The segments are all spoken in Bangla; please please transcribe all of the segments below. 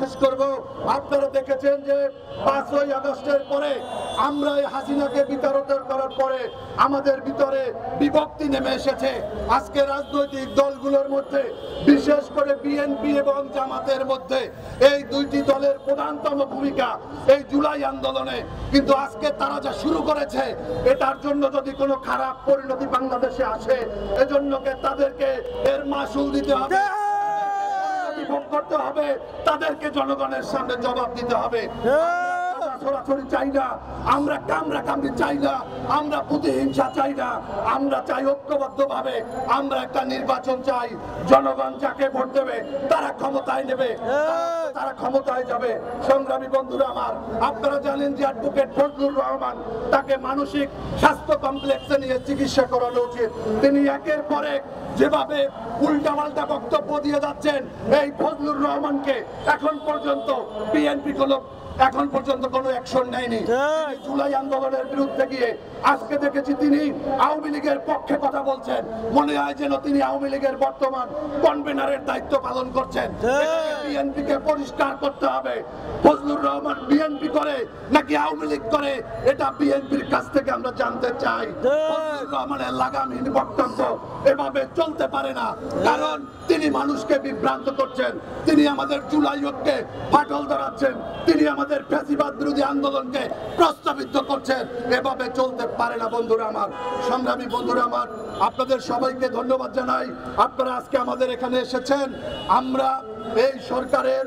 শেষ করব। আপনারা দেখেছেন যে 5ই আগস্টের পরে আমরা এই হাসিনাকে বিতাড়িত করার পরে আমাদের ভিতরে বিভক্তি নেমে এসেছে। আজকে রাজনৈতিক দলগুলোর মধ্যে বিশেষ করে বিএনপি এবং জামাতের মধ্যে এই দুইটি দলের প্রধানতম ভূমিকা এই জুলাই আন্দোলনে। কিন্তু আজকে তারা যা শুরু করেছে এটার জন্য যদি কোনো খারাপ পরিণতি বাংলাদেশে আসে, এজন্য তাদেরকে এর মাসুল দিতে হবে, ভোগ করতে হবে, তাদেরকে জনগণের সামনে জবাব দিতে হবে। সরাসরি চাই না, আমরা কামড়াকামড়ি চাই না, আমরা প্রতিহিংসা চাই না, আমরা চাই ঐক্যবদ্ধভাবে আমরা একটা নির্বাচন চাই। জনগণ যাকে ভোট দেবে তারা ক্ষমতায় নেবে, তারা ক্ষমতায় যাবে। সংগ্রামী বন্ধুরা আমার, আপনারা জানেন যে অ্যাডভোকেট ফজলুর রহমান, তাকে মানসিক স্বাস্থ্য কমপ্লেক্সে নিয়ে চিকিৎসা করানো উচিত। তিনি একের পর এক যেভাবে উল্টাপাল্টা বক্তব্য দিয়ে যাচ্ছেন, এই ফজলুর রহমানকে এখন পর্যন্ত বিএনপি এখন পর্যন্ত কোনো অ্যাকশন নেয়নি। জুলাই আন্দোলনের বিরুদ্ধে গিয়ে আজকে দেখেছি তিনি আওয়ামী লীগের পক্ষে কথা বলছেন, মনে হয় যেন তিনি আওয়ামী লীগের বর্তমান কনভেনারের দায়িত্ব পালন করছেন। বিএনপিকে পরিষ্কার করতে হবে, ফজলুর রহমান বিএনপি করে নাকি আওয়ামী লীগ করে, এটা বিএনপির কাছ থেকে আমরা জানতে চাই। ফজলুর রহমানের লাগামহীন বক্তব্য এভাবে চলতে পারে না, কারণ তিনি মানুষকে বিভ্রান্ত করছেন, তিনি আমাদের জুলাই ঐক্যে ফাটল ধরাচ্ছেন, তিনি আমাদের ফ্যাসিবাদ বিরোধী আন্দোলনকে প্রস্তাবিত করছেন। এভাবে চলতে পারে না বন্ধুরা আমার। সংগ্রামী বন্ধুরা আমার, আপনাদের সবাইকে ধন্যবাদ জানাই। আপনারা আজকে আমাদের এখানে এসেছেন। আমরা এই সরকারের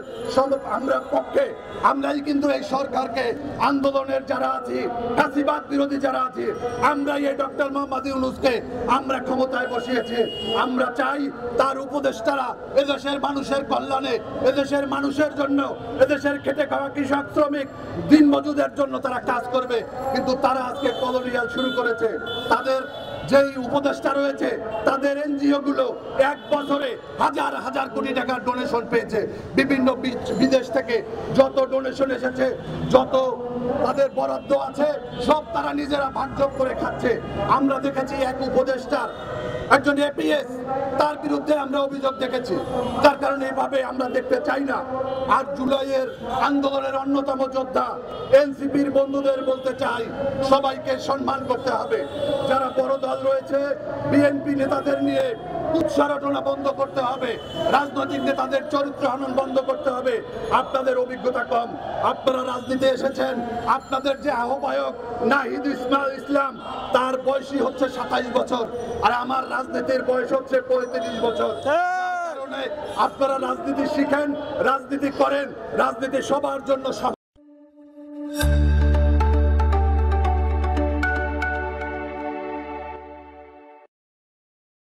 আমরা পক্ষে, আমরাই কিন্তু এই সরকারকে আন্দোলনের যারা আছি, ফ্যাসিবাদ বিরোধী যারা আছি, আমরা এই ডক্টর মোহাম্মদ ইউনূসকে আমরা ক্ষমতায় বসিয়েছি। আমরা চাই তার উপদেষ্টারা এদেশের মানুষের কল্যাণে, এদেশের মানুষের জন্য, এদেশের খেটে খাওয়া কৃষক শ্রমিক দিনমজুদের জন্য তারা কাজ করবে। কিন্তু তারা আজকে কলোনিয়াল শুরু করেছে। তাদের যেই উপদেষ্টা রয়েছে, তাদের এনজিও গুলো এক বছরে হাজার হাজার কোটি টাকার ডোনেশন পেয়েছে। বিভিন্ন বিদেশ থেকে যত ডোনেশন এসেছে, যত তাদের বরাদ্দ আছে, সব তারা নিজেরা ভাগযোগ করে খাচ্ছে। আমরা দেখেছি এক উপদেষ্টার, একজন এপিএস, তার বিরুদ্ধে আমরা অভিযোগ দেখেছি। তার কারণে এইভাবে আমরা দেখতে চাই না। আর জুলাইয়ের আন্দোলনের অন্যতম যোদ্ধা এনসিপির বন্ধুদের বলতে চাই, সবাইকে সম্মান করতে হবে। যারা বড় দল রয়েছে, বিএনপি নেতাদের নিয়ে উৎসারটনা বন্ধ করতে হবে, রাজনৈতিক নেতাদের চরিত্র হনন বন্ধ করতে হবে। আপনাদের অভিজ্ঞতা কম, আপনারা রাজনীতি এসেছেন। আপনাদের যে আহ্বায়ক নাহিদ ইসলাম, তার বয়সই হচ্ছে 27 বছর, আর আমার রাজনীতির বয়স হচ্ছে 35 বছর। আপনারা রাজনীতি শিখেন, রাজনীতি করেন, রাজনীতি সবার জন্য।